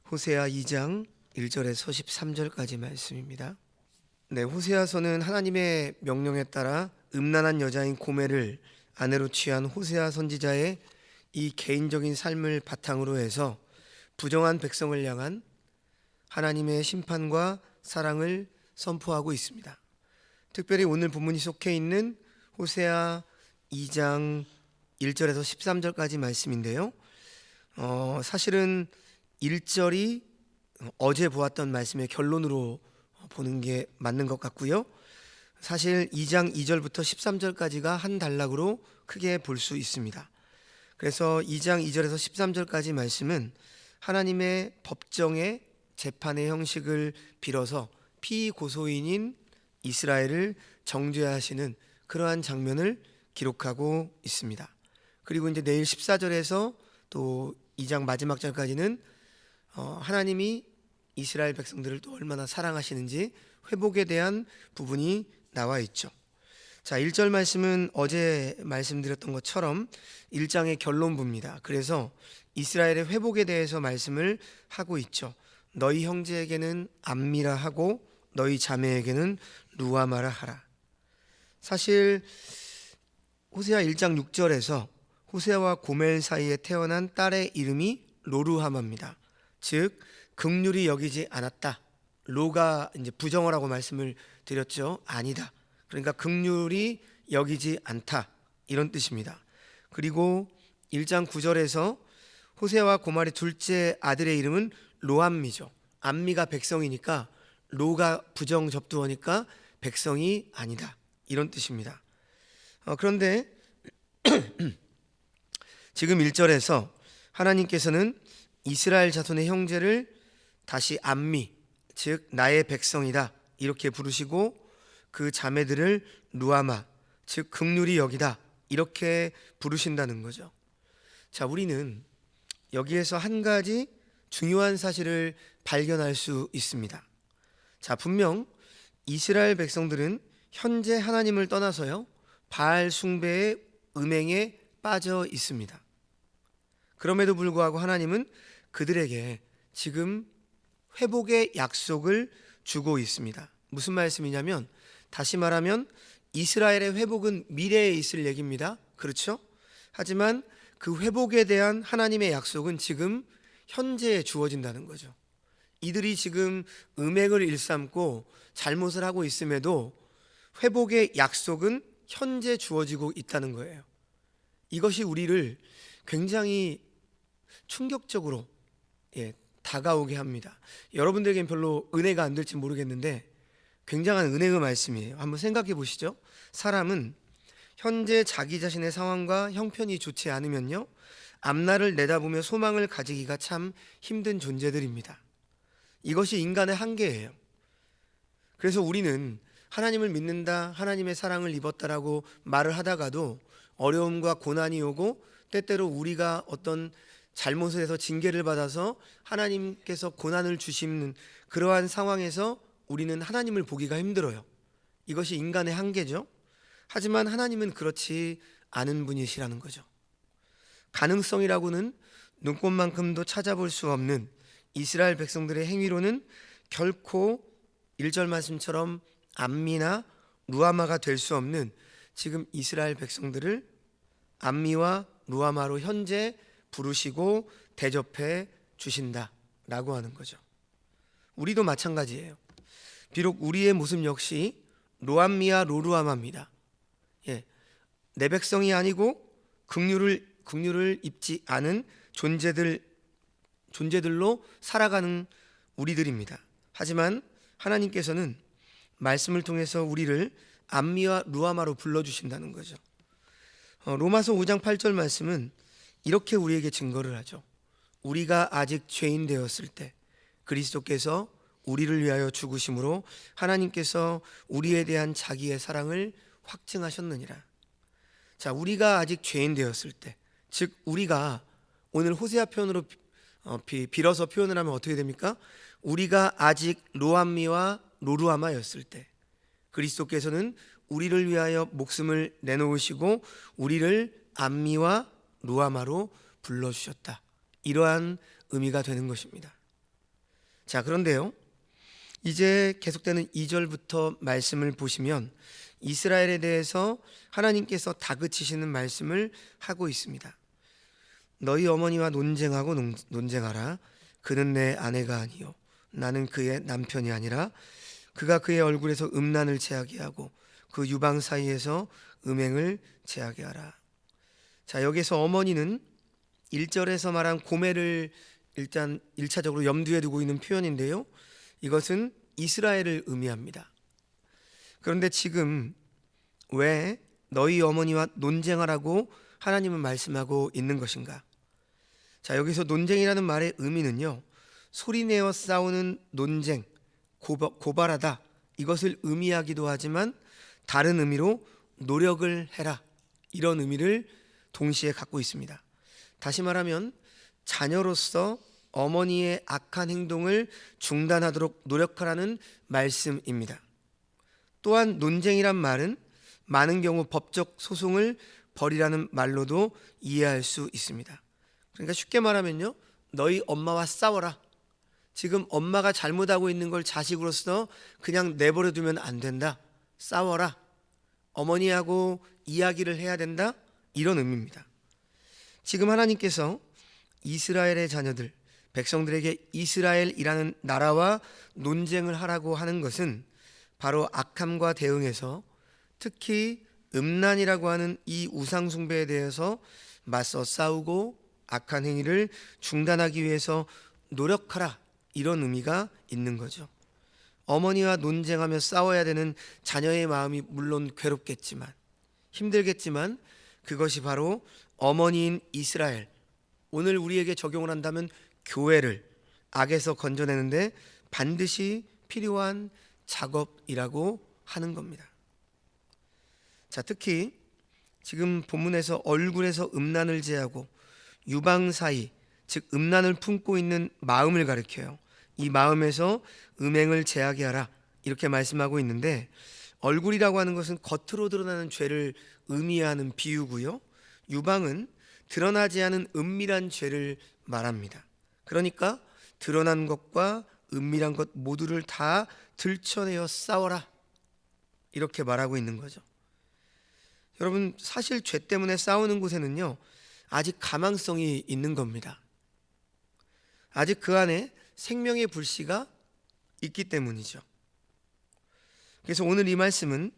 호세아 2장 1절에서 13절까지 말씀입니다. 호세아서는 하나님의 명령에 따라 음란한 여자인 고멜을 아내로 취한 호세아 선지자의 이 개인적인 삶을 바탕으로 해서 부정한 백성을 향한 하나님의 심판과 사랑을 선포하고 있습니다. 특별히 오늘 본문이 속해 있는 호세아 2장 1절에서 13절까지 말씀인데요. 사실은 1절이 어제 보았던 말씀의 결론으로 보는 게 맞는 것 같고요. 사실 2장 2절부터 13절까지가 한 단락으로 크게 볼 수 있습니다. 그래서 2장 2절에서 13절까지 말씀은 하나님의 법정의 재판의 형식을 빌어서 피고소인인 이스라엘을 정죄하시는 그러한 장면을 기록하고 있습니다. 그리고 이제 내일 14절에서 또 2장 마지막 절까지는 하나님이 이스라엘 백성들을 또 얼마나 사랑하시는지 회복에 대한 부분이 나와 있죠. 자, 1절 말씀은 어제 말씀드렸던 것처럼 1장의 결론부입니다. 그래서 이스라엘의 회복에 대해서 말씀을 하고 있죠. 너희 형제에게는 암미라 하고 너희 자매에게는 루아마라 하라. 사실 호세아 1장 6절에서 호세아와 고멜 사이에 태어난 딸의 이름이 로루하마입니다. 즉 긍휼히 여기지 않았다. 로가 이제 부정어라고 말씀을 드렸죠. 아니다. 그러니까 긍휼히 여기지 않다, 이런 뜻입니다. 그리고 1장 9절에서 호세아와 고멜의 둘째 아들의 이름은 로암미죠. 암미가 백성이니까 로가 부정 접두어니까 백성이 아니다, 이런 뜻입니다. 그런데 지금 1절에서 하나님께서는 이스라엘 자손의 형제를 다시 암미, 즉 나의 백성이다, 이렇게 부르시고 그 자매들을 루아마, 즉 긍휼히 여기다, 이렇게 부르신다는 거죠. 자, 우리는 여기에서 한 가지 중요한 사실을 발견할 수 있습니다. 자, 분명 이스라엘 백성들은 현재 하나님을 떠나서요 바알 숭배의 음행에 빠져 있습니다. 그럼에도 불구하고 하나님은 그들에게 지금 회복의 약속을 주고 있습니다. 무슨 말씀이냐면, 다시 말하면 이스라엘의 회복은 미래에 있을 얘기입니다. 그렇죠? 하지만 그 회복에 대한 하나님의 약속은 지금 현재에 주어진다는 거죠. 이들이 지금 음행을 일삼고 잘못을 하고 있음에도 회복의 약속은 현재 주어지고 있다는 거예요. 이것이 우리를 굉장히 충격적으로 다가오게 합니다. 여러분들에겐 별로 은혜가 안 될지 모르겠는데 굉장한 은혜의 말씀이에요. 한번 생각해 보시죠. 사람은 현재 자기 자신의 상황과 형편이 좋지 않으면요 앞날을 내다보며 소망을 가지기가 참 힘든 존재들입니다. 이것이 인간의 한계예요. 그래서 우리는 하나님을 믿는다, 하나님의 사랑을 입었다라고 말을 하다가도 어려움과 고난이 오고 때때로 우리가 어떤 잘못을 해서 징계를 받아서 하나님께서 고난을 주시는 그러한 상황에서 우리는 하나님을 보기가 힘들어요. 이것이 인간의 한계죠. 하지만 하나님은 그렇지 않은 분이시라는 거죠. 가능성이라고는 눈꽃만큼도 찾아볼 수 없는 이스라엘 백성들의 행위로는 결코 1절 말씀처럼 암미나 루아마가 될 수 없는 지금 이스라엘 백성들을 암미와 루아마로 현재 부르시고 대접해 주신다라고 하는 거죠. 우리도 마찬가지예요. 비록 우리의 모습 역시 로암미와 로루아마입니다. 내 백성이 아니고 긍휼을 입지 않은 존재들로 살아가는 우리들입니다. 하지만 하나님께서는 말씀을 통해서 우리를 암미와 루아마로 불러주신다는 거죠. 로마서 5장 8절 말씀은 이렇게 우리에게 증거를 하죠. 우리가 아직 죄인 되었을 때 그리스도께서 우리를 위하여 죽으심으로 하나님께서 우리에 대한 자기의 사랑을 확증하셨느니라. 자, 우리가 아직 죄인 되었을 때, 즉 우리가 오늘 호세아 표현으로 빌어서 표현을 하면 어떻게 됩니까? 우리가 아직 로암미와 로루아마였을 때 그리스도께서는 우리를 위하여 목숨을 내놓으시고 우리를 암미와 루아마로 불러주셨다. 이러한 의미가 되는 것입니다. 자, 그런데요, 이제 계속되는 2절부터 말씀을 보시면 이스라엘에 대해서 하나님께서 다그치시는 말씀을 하고 있습니다. 너희 어머니와 논쟁하고 논쟁하라. 그는 내 아내가 아니요 나는 그의 남편이 아니라 그가 그의 얼굴에서 음란을 제하게 하고 그 유방 사이에서 음행을 제하게 하라. 자, 여기서 어머니는 1절에서 말한 고멜을 일단 1차적으로 염두에 두고 있는 표현인데요, 이것은 이스라엘을 의미합니다. 그런데 지금 왜 너희 어머니와 논쟁하라고 하나님은 말씀하고 있는 것인가? 자, 여기서 논쟁이라는 말의 의미는요, 소리내어 싸우는 논쟁, 고발하다, 이것을 의미하기도 하지만 다른 의미로 노력을 해라, 이런 의미를 동시에 갖고 있습니다. 다시 말하면 자녀로서 어머니의 악한 행동을 중단하도록 노력하라는 말씀입니다. 또한 논쟁이란 말은 많은 경우 법적 소송을 벌이라는 말로도 이해할 수 있습니다. 그러니까 쉽게 말하면요, 너희 엄마와 싸워라. 지금 엄마가 잘못하고 있는 걸 자식으로서 그냥 내버려 두면 안 된다. 싸워라. 어머니하고 이야기를 해야 된다. 이런 의미입니다. 지금 하나님께서 이스라엘의 자녀들, 백성들에게 이스라엘이라는 나라와 논쟁을 하라고 하는 것은 바로 악함과 대응해서 특히 음란이라고 하는 이 우상 숭배에 대해서 맞서 싸우고 악한 행위를 중단하기 위해서 노력하라, 이런 의미가 있는 거죠. 어머니와 논쟁하며 싸워야 되는 자녀의 마음이 물론 괴롭겠지만, 힘들겠지만 그것이 바로 어머니인 이스라엘, 오늘 우리에게 적용을 한다면 교회를 악에서 건져내는데 반드시 필요한 작업이라고 하는 겁니다. 자, 특히 지금 본문에서 얼굴에서 음란을 제하고 유방 사이, 즉 음란을 품고 있는 마음을 가리켜요. 이 마음에서 음행을 제하게 하라, 이렇게 말씀하고 있는데, 얼굴이라고 하는 것은 겉으로 드러나는 죄를 의미하는 비유고요, 유방은 드러나지 않은 은밀한 죄를 말합니다. 그러니까 드러난 것과 은밀한 것 모두를 다 들춰내어 싸워라, 이렇게 말하고 있는 거죠. 여러분, 사실 죄 때문에 싸우는 곳에는요, 아직 가망성이 있는 겁니다. 아직 그 안에 생명의 불씨가 있기 때문이죠. 그래서 오늘 이 말씀은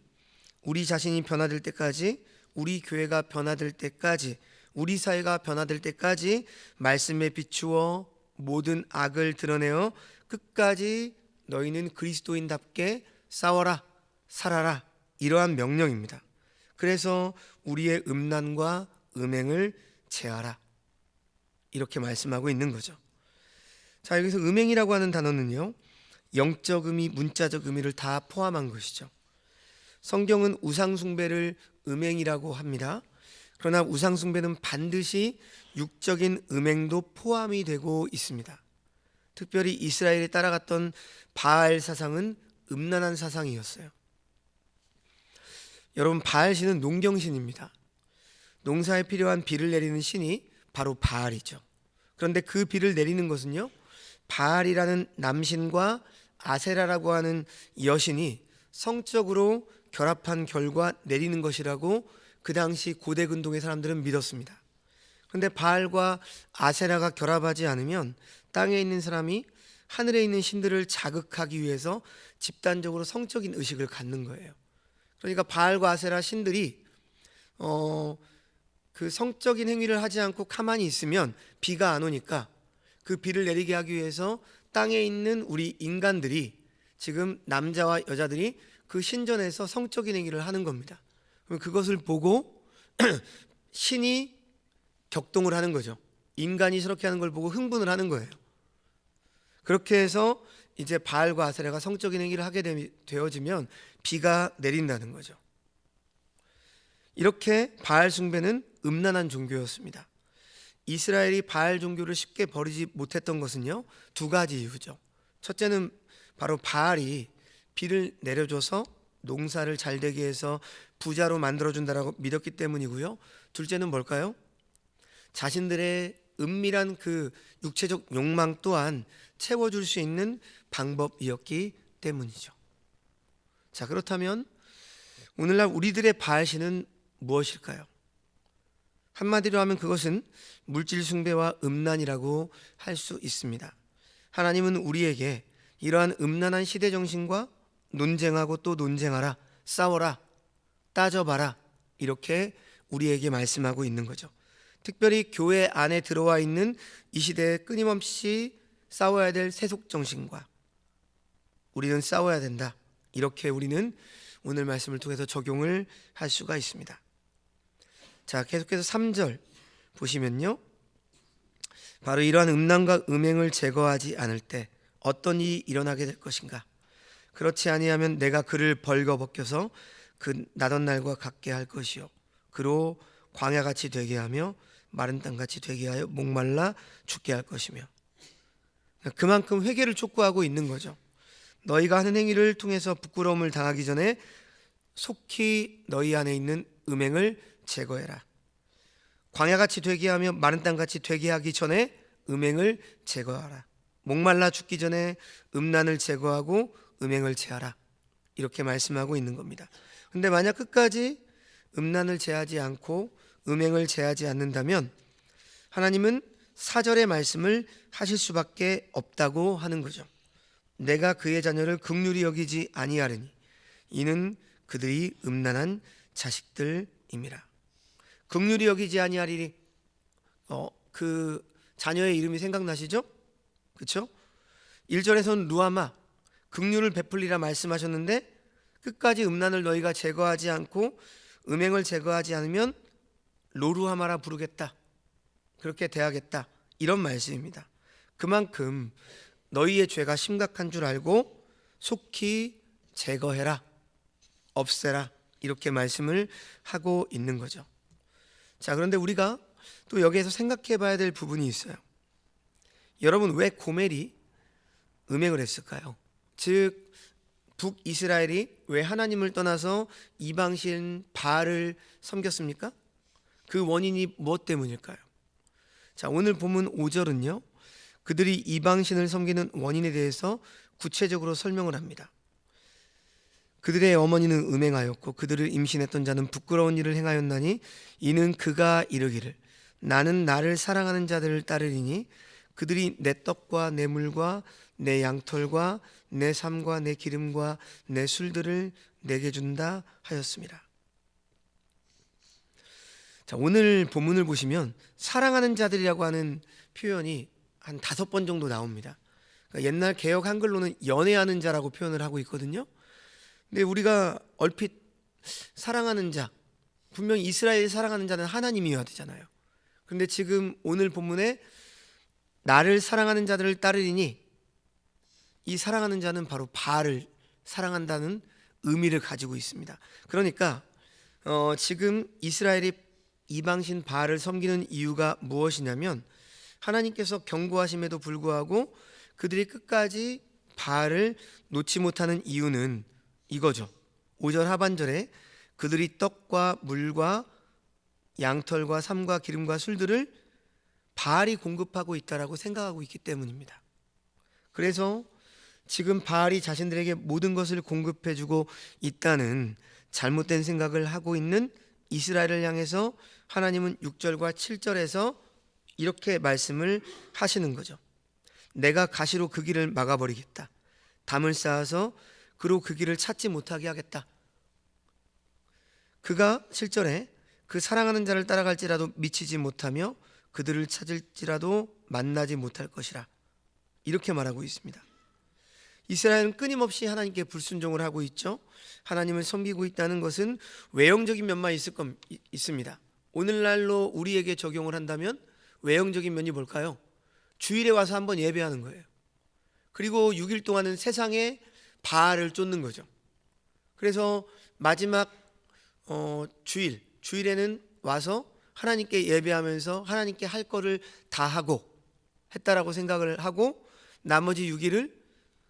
우리 자신이 변화될 때까지, 우리 교회가 변화될 때까지, 우리 사회가 변화될 때까지 말씀에 비추어 모든 악을 드러내어 끝까지 너희는 그리스도인답게 싸워라, 살아라, 이러한 명령입니다. 그래서 우리의 음란과 음행을 제하라, 이렇게 말씀하고 있는 거죠. 자, 여기서 음행이라고 하는 단어는요, 영적 의미, 문자적 의미를 다 포함한 것이죠. 성경은 우상 숭배를 음행이라고 합니다. 그러나 우상 숭배는 반드시 육적인 음행도 포함이 되고 있습니다. 특별히 이스라엘이 따라갔던 바알 사상은 음란한 사상이었어요. 여러분, 바알 신은 농경신입니다. 농사에 필요한 비를 내리는 신이 바로 바알이죠. 그런데 그 비를 내리는 것은요, 바알이라는 남신과 아세라라고 하는 여신이 성적으로 결합한 결과 내리는 것이라고 그 당시 고대 근동의 사람들은 믿었습니다. 그런데 바알과 아세라가 결합하지 않으면 땅에 있는 사람이 하늘에 있는 신들을 자극하기 위해서 집단적으로 성적인 의식을 갖는 거예요. 그러니까 바알과 아세라 신들이 그 성적인 행위를 하지 않고 가만히 있으면 비가 안 오니까 그 비를 내리게 하기 위해서 땅에 있는 우리 인간들이, 지금 남자와 여자들이 그 신전에서 성적인 행위를 하는 겁니다. 그것을 보고 신이 격동을 하는 거죠. 인간이 저렇게 하는 걸 보고 흥분을 하는 거예요. 그렇게 해서 이제 바알과 아세라가 성적인 행위를 하게 되어지면 비가 내린다는 거죠. 이렇게 바알 숭배는 음란한 종교였습니다. 이스라엘이 바알 종교를 쉽게 버리지 못했던 것은요, 두 가지 이유죠. 첫째는 바로 바알이 비를 내려줘서 농사를 잘 되게 해서 부자로 만들어준다라고 믿었기 때문이고요. 둘째는 뭘까요? 자신들의 은밀한 그 육체적 욕망 또한 채워줄 수 있는 방법이었기 때문이죠. 자, 그렇다면 오늘날 우리들의 바알신은 무엇일까요? 한마디로 하면 그것은 물질 숭배와 음란이라고 할 수 있습니다. 하나님은 우리에게 이러한 음란한 시대 정신과 논쟁하고 또 논쟁하라, 싸워라, 따져봐라, 이렇게 우리에게 말씀하고 있는 거죠. 특별히 교회 안에 들어와 있는 이 시대에 끊임없이 싸워야 될 세속 정신과 우리는 싸워야 된다, 이렇게 우리는 오늘 말씀을 통해서 적용을 할 수가 있습니다. 자, 계속해서 3절 보시면요, 바로 이러한 음란과 음행을 제거하지 않을 때 어떤 일이 일어나게 될 것인가. 그렇지 아니하면 내가 그를 벌거벗겨서 그 나던 날과 같게 할 것이요, 그로 광야같이 되게 하며 마른 땅같이 되게 하여 목말라 죽게 할 것이며. 그만큼 회개를 촉구하고 있는 거죠. 너희가 하는 행위를 통해서 부끄러움을 당하기 전에 속히 너희 안에 있는 음행을 제거해라. 광야같이 되게 하며 마른 땅같이 되게 하기 전에 음행을 제거하라. 목말라 죽기 전에 음란을 제거하고 음행을 제하라, 이렇게 말씀하고 있는 겁니다. 근데 만약 끝까지 음란을 제하지 않고 음행을 제하지 않는다면 하나님은 4절의 말씀을 하실 수밖에 없다고 하는 거죠. 내가 그의 자녀를 긍휼히 여기지 아니하리니 이는 그들이 음란한 자식들임이라. 긍휼히 여기지 아니하리니, 그 자녀의 이름이 생각나시죠? 그렇죠? 1절에서는 루아마, 긍휼을 베풀리라 말씀하셨는데 끝까지 음란을 너희가 제거하지 않고 음행을 제거하지 않으면 로루하마라 부르겠다, 그렇게 대하겠다, 이런 말씀입니다. 그만큼 너희의 죄가 심각한 줄 알고 속히 제거해라, 없애라, 이렇게 말씀을 하고 있는 거죠. 자, 그런데 우리가 또 여기에서 생각해 봐야 될 부분이 있어요. 여러분, 왜 고멜이 음행을 했을까요? 즉 북이스라엘이 왜 하나님을 떠나서 이방신 바알을 섬겼습니까? 그 원인이 무엇 때문일까요? 자, 오늘 본문 5절은요, 그들이 이방신을 섬기는 원인에 대해서 구체적으로 설명을 합니다. 그들의 어머니는 음행하였고 그들을 임신했던 자는 부끄러운 일을 행하였나니 이는 그가 이르기를 나는 나를 사랑하는 자들을 따르리니 그들이 내 떡과 내 물과 내 양털과 내 삶과 내 기름과 내 술들을 내게 준다 하였습니다. 자, 오늘 본문을 보시면 사랑하는 자들이라고 하는 표현이 한 5번 정도 나옵니다. 그러니까 옛날 개역 한글로는 연애하는 자라고 표현을 하고 있거든요. 근데 우리가 얼핏 사랑하는 자, 분명히 이스라엘이 사랑하는 자는 하나님이어야 되잖아요. 그런데 지금 오늘 본문에 나를 사랑하는 자들을 따르리니, 이 사랑하는 자는 바로 바알을 사랑한다는 의미를 가지고 있습니다. 그러니까 지금 이스라엘이 이방신 바알을 섬기는 이유가 무엇이냐면 하나님께서 경고하심에도 불구하고 그들이 끝까지 바알을 놓지 못하는 이유는 이거죠. 5절 하반절에 그들이 떡과 물과 양털과 삶과 기름과 술들을 바알이 공급하고 있다라고 생각하고 있기 때문입니다. 그래서 지금 바알이 자신들에게 모든 것을 공급해주고 있다는 잘못된 생각을 하고 있는 이스라엘을 향해서 하나님은 6절과 7절에서 이렇게 말씀을 하시는 거죠. 내가 가시로 그 길을 막아버리겠다. 담을 쌓아서 그로 그 길을 찾지 못하게 하겠다. 그가 7절에 그 사랑하는 자를 따라갈지라도 미치지 못하며 그들을 찾을지라도 만나지 못할 것이라, 이렇게 말하고 있습니다. 이스라엘은 끊임없이 하나님께 불순종을 하고 있죠. 하나님을 섬기고 있다는 것은 외형적인 면만 있습니다. 오늘날로 우리에게 적용을 한다면 외형적인 면이 뭘까요? 주일에 와서 한번 예배하는 거예요. 그리고 6일 동안은 세상에 바알을 쫓는 거죠. 그래서 마지막 주일에는 와서 하나님께 예배하면서 하나님께 할 거를 다 하고 했다라고 생각을 하고 나머지 6일을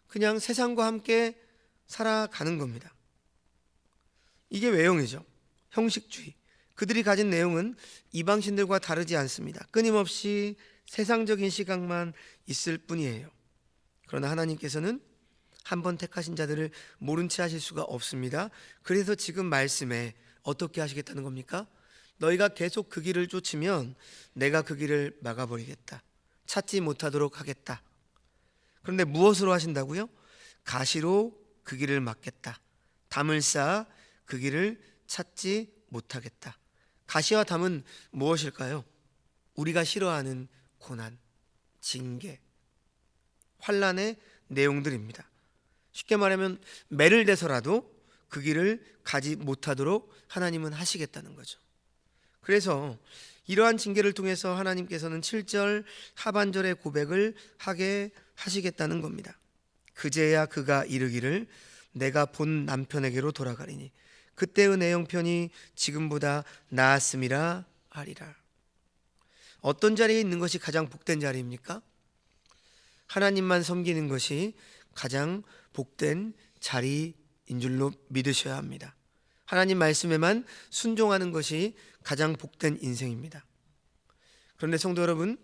그냥 세상과 함께 살아가는 겁니다. 이게 외형이죠. 형식주의. 그들이 가진 내용은 이방신들과 다르지 않습니다. 끊임없이 세상적인 시각만 있을 뿐이에요. 그러나 하나님께서는 한 번 택하신 자들을 모른 채 하실 수가 없습니다. 그래서 지금 말씀에 어떻게 하시겠다는 겁니까? 너희가 계속 그 길을 쫓으면 내가 그 길을 막아버리겠다. 찾지 못하도록 하겠다. 그런데 무엇으로 하신다고요? 가시로 그 길을 막겠다. 담을 쌓아 그 길을 찾지 못하겠다. 가시와 담은 무엇일까요? 우리가 싫어하는 고난, 징계, 환난의 내용들입니다. 쉽게 말하면 매를 대서라도 그 길을 가지 못하도록 하나님은 하시겠다는 거죠. 그래서 이러한 징계를 통해서 하나님께서는 7절 하반절의 고백을 하게 하시겠다는 겁니다. 그제야 그가 이르기를 내가 본 남편에게로 돌아가리니 그때의 내 형편이 지금보다 나았음이라 하리라. 어떤 자리에 있는 것이 가장 복된 자리입니까? 하나님만 섬기는 것이 가장 복된 자리인 줄로 믿으셔야 합니다. 하나님 말씀에만 순종하는 것이 가장 복된 인생입니다. 그런데 성도 여러분,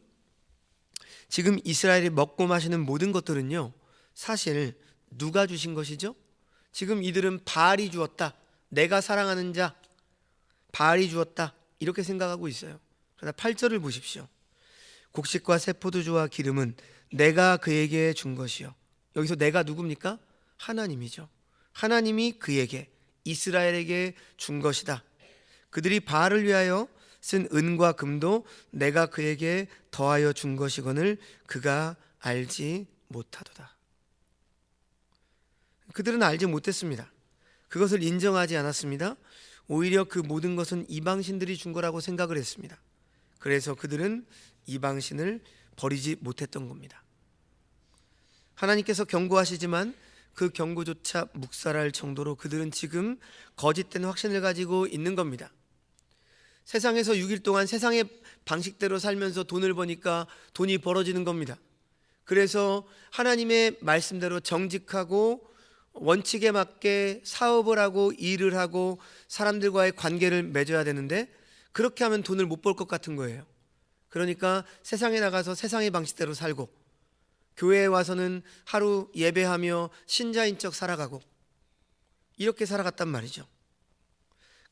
지금 이스라엘이 먹고 마시는 모든 것들은요, 사실 누가 주신 것이죠? 지금 이들은 바알이 주었다, 내가 사랑하는 자 바알이 주었다, 이렇게 생각하고 있어요. 그러나 8절을 보십시오. 곡식과 새 포도주와 기름은 내가 그에게 준 것이요. 여기서 내가 누굽니까? 하나님이죠. 하나님이 그에게, 이스라엘에게 준 것이다. 그들이 바알을 위하여 쓴 은과 금도 내가 그에게 더하여 준 것이거늘 그가 알지 못하도다. 그들은 알지 못했습니다. 그것을 인정하지 않았습니다. 오히려 그 모든 것은 이방신들이 준 거라고 생각을 했습니다. 그래서 그들은 이방신을 버리지 못했던 겁니다. 하나님께서 경고하시지만 그 경고조차 묵살할 정도로 그들은 지금 거짓된 확신을 가지고 있는 겁니다. 세상에서 6일 동안 세상의 방식대로 살면서 돈을 버니까 돈이 벌어지는 겁니다. 그래서 하나님의 말씀대로 정직하고 원칙에 맞게 사업을 하고 일을 하고 사람들과의 관계를 맺어야 되는데 그렇게 하면 돈을 못 벌 것 같은 거예요. 그러니까 세상에 나가서 세상의 방식대로 살고 교회에 와서는 하루 예배하며 신자인 척 살아가고 이렇게 살아갔단 말이죠.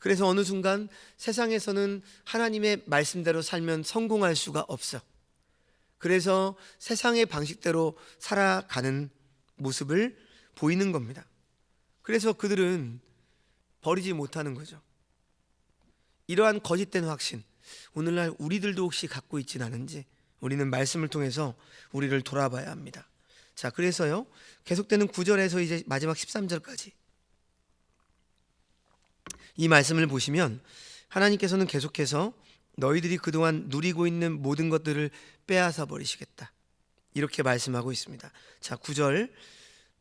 그래서 어느 순간 세상에서는 하나님의 말씀대로 살면 성공할 수가 없어. 그래서 세상의 방식대로 살아가는 모습을 보이는 겁니다. 그래서 그들은 버리지 못하는 거죠. 이러한 거짓된 확신, 오늘날 우리들도 혹시 갖고 있진 않은지 우리는 말씀을 통해서 우리를 돌아봐야 합니다. 자, 그래서요, 계속되는 9절에서 이제 마지막 13절까지 이 말씀을 보시면 하나님께서는 계속해서 너희들이 그동안 누리고 있는 모든 것들을 빼앗아 버리시겠다, 이렇게 말씀하고 있습니다. 자, 9절,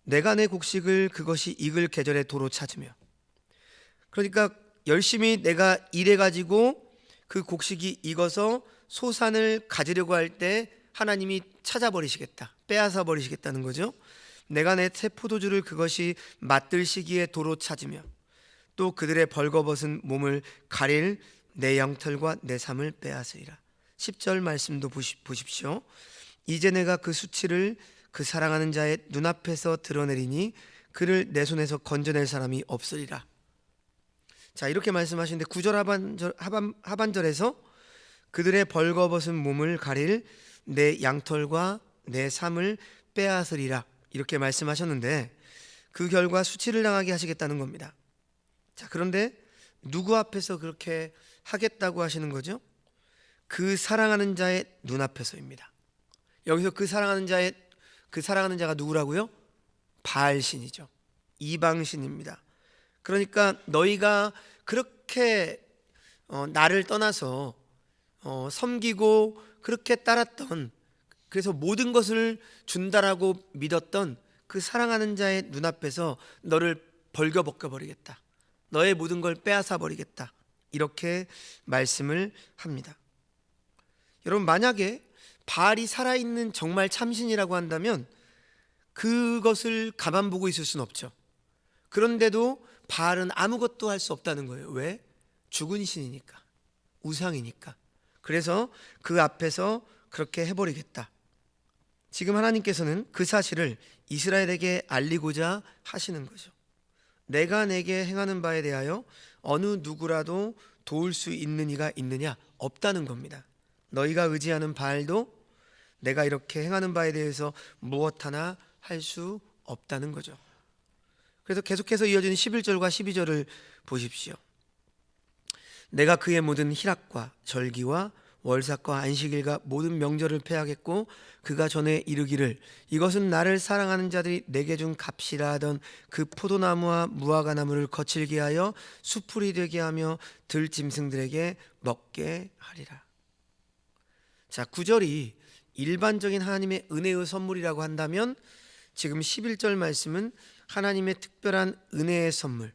내가 내 곡식을 그것이 익을 계절에 도로 찾으며, 그러니까 열심히 내가 일해가지고 그 곡식이 익어서 소산을 가지려고 할 때 하나님이 찾아버리시겠다, 빼앗아 버리시겠다는 거죠. 내가 내 새 포도주를 그것이 맛들 시기에 도로 찾으며 또 그들의 벌거벗은 몸을 가릴 내 양털과 내 삶을 빼앗으리라. 10절 말씀도 보십시오. 이제 내가 그 수치를 그 사랑하는 자의 눈앞에서 드러내리니 그를 내 손에서 건져낼 사람이 없으리라. 자, 이렇게 말씀하시는데 9절 하반절에서 그들의 벌거벗은 몸을 가릴 내 양털과 내 삶을 빼앗으리라, 이렇게 말씀하셨는데 그 결과 수치를 당하게 하시겠다는 겁니다. 자, 그런데 누구 앞에서 그렇게 하겠다고 하시는 거죠? 그 사랑하는 자의 눈앞에서입니다. 여기서 그 사랑하는 자가 누구라고요? 바알신이죠. 이방신입니다. 그러니까 너희가 그렇게 나를 떠나서 섬기고 그렇게 따랐던, 그래서 모든 것을 준다라고 믿었던 그 사랑하는 자의 눈앞에서 너를 벌거벗겨 버리겠다, 너의 모든 걸 빼앗아 버리겠다, 이렇게 말씀을 합니다. 여러분, 만약에 바알이 살아있는 정말 참신이라고 한다면 그것을 가만 보고 있을 수는 없죠. 그런데도 바알은 아무것도 할 수 없다는 거예요. 왜? 죽은 신이니까, 우상이니까. 그래서 그 앞에서 그렇게 해버리겠다. 지금 하나님께서는 그 사실을 이스라엘에게 알리고자 하시는 거죠. 내가 내게 행하는 바에 대하여 어느 누구라도 도울 수 있는 이가 있느냐? 없다는 겁니다. 너희가 의지하는 바알도 내가 이렇게 행하는 바에 대해서 무엇 하나 할 수 없다는 거죠. 그래서 계속해서 이어지는 11절과 12절을 보십시오. 내가 그의 모든 희락과 절기와 월삭과 안식일과 모든 명절을 폐하겠고 그가 전에 이르기를 이것은 나를 사랑하는 자들이 내게 준 값이라 하던 그 포도나무와 무화과나무를 거칠게 하여 수풀이 되게 하며 들짐승들에게 먹게 하리라. 자, 9절이 일반적인 하나님의 은혜의 선물이라고 한다면 지금 11절 말씀은 하나님의 특별한 은혜의 선물.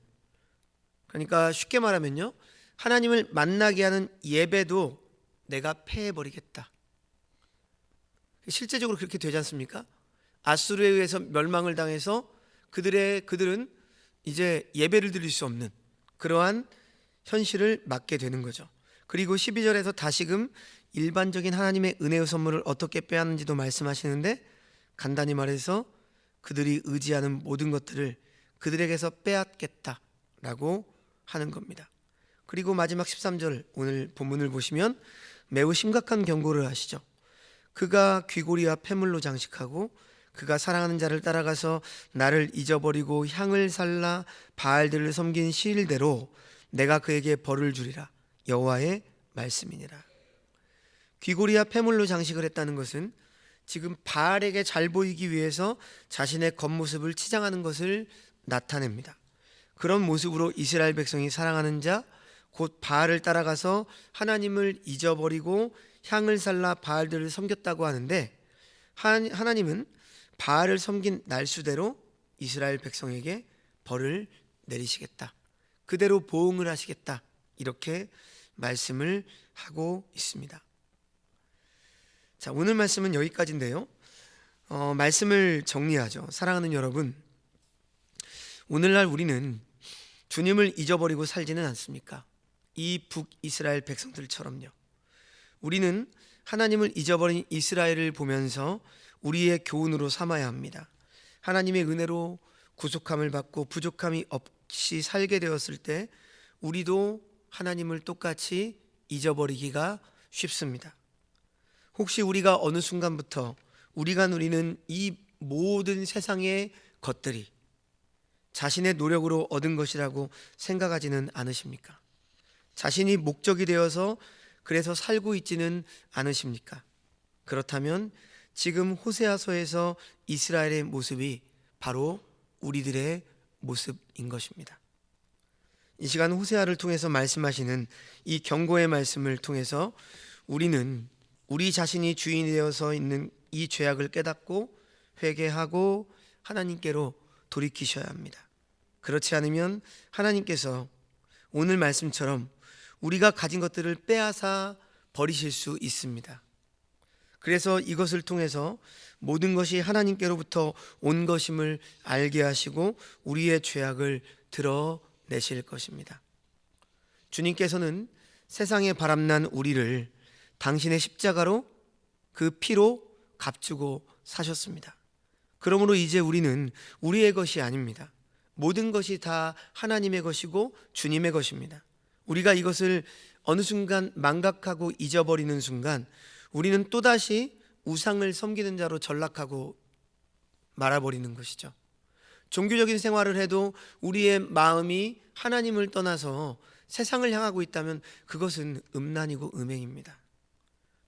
그러니까 쉽게 말하면요, 하나님을 만나게 하는 예배도 내가 폐해버리겠다. 실제적으로 그렇게 되지 않습니까? 아수르에 의해서 멸망을 당해서 그들은 이제 예배를 드릴 수 없는 그러한 현실을 맞게 되는 거죠. 그리고 12절에서 다시금 일반적인 하나님의 은혜의 선물을 어떻게 빼앗는지도 말씀하시는데, 간단히 말해서 그들이 의지하는 모든 것들을 그들에게서 빼앗겠다라고 하는 겁니다. 그리고 마지막 13절 오늘 본문을 보시면 매우 심각한 경고를 하시죠. 그가 귀고리와 폐물로 장식하고 그가 사랑하는 자를 따라가서 나를 잊어버리고 향을 살라 바알들을 섬긴 시일대로 내가 그에게 벌을 주리라. 여호와의 말씀이니라. 귀고리와 폐물로 장식을 했다는 것은 지금 바알에게 잘 보이기 위해서 자신의 겉모습을 치장하는 것을 나타냅니다. 그런 모습으로 이스라엘 백성이 사랑하는 자 곧 바알을 따라가서 하나님을 잊어버리고 향을 살라 바알들을 섬겼다고 하는데, 하나님은 바알을 섬긴 날수대로 이스라엘 백성에게 벌을 내리시겠다, 그대로 보응을 하시겠다, 이렇게 말씀을 하고 있습니다. 자, 오늘 말씀은 여기까지인데요. 말씀을 정리하죠. 사랑하는 여러분, 오늘날 우리는 주님을 잊어버리고 살지는 않습니까? 이 북이스라엘 백성들처럼요. 우리는 하나님을 잊어버린 이스라엘을 보면서 우리의 교훈으로 삼아야 합니다. 하나님의 은혜로 구속함을 받고 부족함이 없이 살게 되었을 때 우리도 하나님을 똑같이 잊어버리기가 쉽습니다. 혹시 우리가 어느 순간부터 우리가 누리는 이 모든 세상의 것들이 자신의 노력으로 얻은 것이라고 생각하지는 않으십니까? 자신이 목적이 되어서 그래서 살고 있지는 않으십니까? 그렇다면 지금 호세아서에서 이스라엘의 모습이 바로 우리들의 모습인 것입니다. 이 시간 호세아를 통해서 말씀하시는 이 경고의 말씀을 통해서 우리는 우리 자신이 주인이 되어서 있는 이 죄악을 깨닫고 회개하고 하나님께로 돌이키셔야 합니다. 그렇지 않으면 하나님께서 오늘 말씀처럼 우리가 가진 것들을 빼앗아 버리실 수 있습니다. 그래서 이것을 통해서 모든 것이 하나님께로부터 온 것임을 알게 하시고 우리의 죄악을 드러내실 것입니다. 주님께서는 세상에 바람난 우리를 당신의 십자가로 그 피로 값주고 사셨습니다. 그러므로 이제 우리는 우리의 것이 아닙니다. 모든 것이 다 하나님의 것이고 주님의 것입니다. 우리가 이것을 어느 순간 망각하고 잊어버리는 순간 우리는 또다시 우상을 섬기는 자로 전락하고 말아버리는 것이죠. 종교적인 생활을 해도 우리의 마음이 하나님을 떠나서 세상을 향하고 있다면 그것은 음란이고 음행입니다.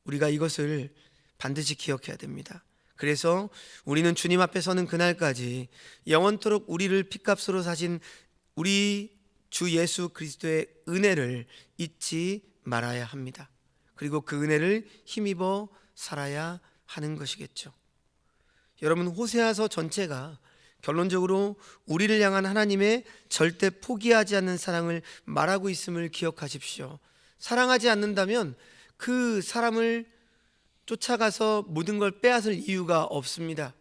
우리가 이것을 반드시 기억해야 됩니다. 그래서 우리는 주님 앞에 서는 그날까지 영원토록 우리를 핏값으로 사신 우리 주 예수 그리스도의 은혜를 잊지 말아야 합니다. 그리고 그 은혜를 힘입어 살아야 하는 것이겠죠. 여러분, 호세아서 전체가 결론적으로 우리를 향한 하나님의 절대 포기하지 않는 사랑을 말하고 있음을 기억하십시오. 사랑하지 않는다면 그 사람을 쫓아가서 모든 걸 빼앗을 이유가 없습니다.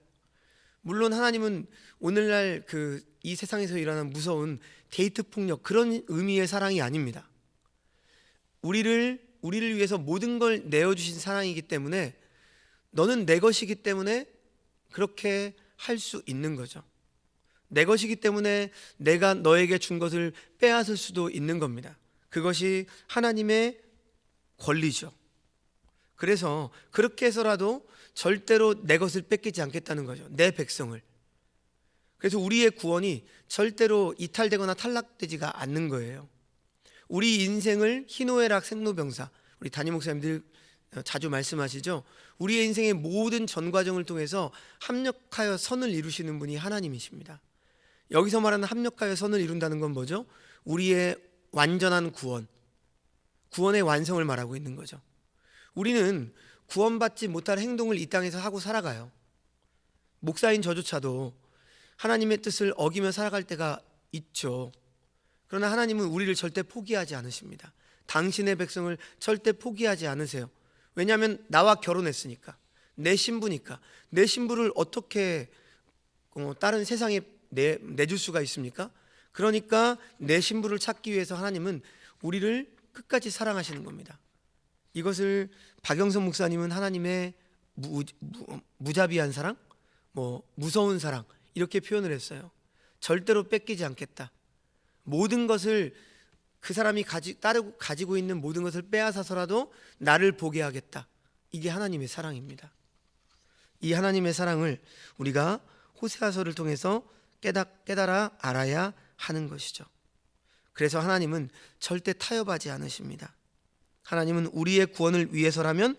물론 하나님은 오늘날 이 세상에서 일어나는 무서운 데이트 폭력, 그런 의미의 사랑이 아닙니다. 우리를 위해서 모든 걸 내어주신 사랑이기 때문에 너는 내 것이기 때문에 그렇게 할 수 있는 거죠. 내 것이기 때문에 내가 너에게 준 것을 빼앗을 수도 있는 겁니다. 그것이 하나님의 권리죠. 그래서 그렇게 해서라도 절대로 내 것을 뺏기지 않겠다는 거죠. 내 백성을. 그래서 우리의 구원이 절대로 이탈되거나 탈락되지가 않는 거예요. 우리 인생을 희노애락 생로병사, 우리 담임 목사님들 자주 말씀하시죠. 우리의 인생의 모든 전 과정을 통해서 합력하여 선을 이루시는 분이 하나님이십니다. 여기서 말하는 합력하여 선을 이룬다는 건 뭐죠? 우리의 완전한 구원, 구원의 완성을 말하고 있는 거죠. 우리는 구원받지 못할 행동을 이 땅에서 하고 살아가요. 목사인 저조차도 하나님의 뜻을 어기며 살아갈 때가 있죠. 그러나 하나님은 우리를 절대 포기하지 않으십니다. 당신의 백성을 절대 포기하지 않으세요. 왜냐하면 나와 결혼했으니까, 내 신부니까. 내 신부를 어떻게 다른 세상에 내줄 수가 있습니까? 그러니까 내 신부를 찾기 위해서 하나님은 우리를 끝까지 사랑하시는 겁니다. 이것을 박영선 목사님은 하나님의 무자비한 사랑, 무서운 사랑 이렇게 표현을 했어요. 절대로 뺏기지 않겠다. 모든 것을 그 사람이 가지고 있는 모든 것을 빼앗아서라도 나를 보게 하겠다. 이게 하나님의 사랑입니다. 이 하나님의 사랑을 우리가 호세아서를 통해서 깨달아 알아야 하는 것이죠. 그래서 하나님은 절대 타협하지 않으십니다. 하나님은 우리의 구원을 위해서라면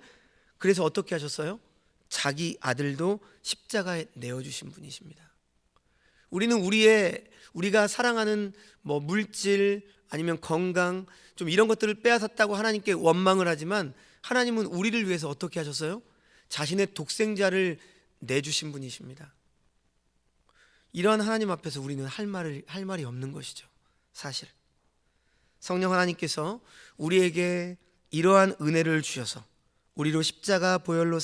그래서 어떻게 하셨어요? 자기 아들도 십자가에 내어주신 분이십니다. 우리는 우리가 사랑하는 물질 아니면 건강 좀 이런 것들을 빼앗았다고 하나님께 원망을 하지만 하나님은 우리를 위해서 어떻게 하셨어요? 자신의 독생자를 내주신 분이십니다. 이러한 하나님 앞에서 우리는 할 말이 없는 것이죠. 사실 성령 하나님께서 우리에게 이러한 은혜를 주셔서 우리로 십자가 보혈로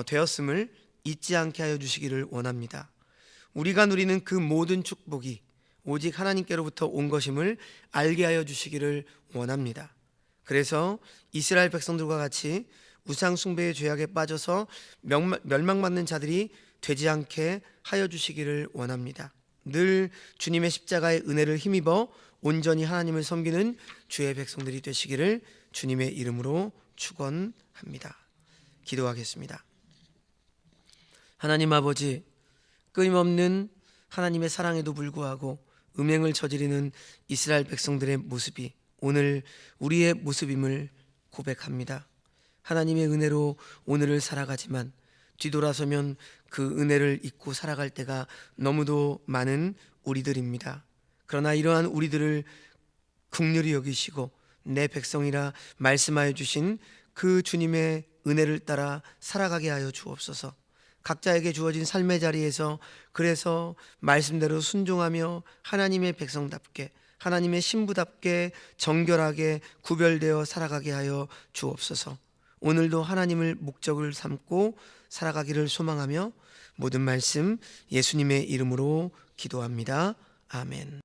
되었음을 잊지 않게 하여 주시기를 원합니다. 우리가 누리는 그 모든 축복이 오직 하나님께로부터 온 것임을 알게 하여 주시기를 원합니다. 그래서 이스라엘 백성들과 같이 우상 숭배의 죄악에 빠져서 멸망받는 자들이 되지 않게 하여 주시기를 원합니다. 늘 주님의 십자가의 은혜를 힘입어 온전히 하나님을 섬기는 주의 백성들이 되시기를 주님의 이름으로 축원합니다. 기도하겠습니다. 하나님 아버지, 끊임없는 하나님의 사랑에도 불구하고 음행을 저지르는 이스라엘 백성들의 모습이 오늘 우리의 모습임을 고백합니다. 하나님의 은혜로 오늘을 살아가지만 뒤돌아서면 그 은혜를 잊고 살아갈 때가 너무도 많은 우리들입니다. 그러나 이러한 우리들을 긍휼히 여기시고 내 백성이라 말씀하여 주신 그 주님의 은혜를 따라 살아가게 하여 주옵소서. 각자에게 주어진 삶의 자리에서 그래서 말씀대로 순종하며 하나님의 백성답게 하나님의 신부답게 정결하게 구별되어 살아가게 하여 주옵소서. 오늘도 하나님을 목적을 삼고 살아가기를 소망하며 모든 말씀 예수님의 이름으로 기도합니다. 아멘.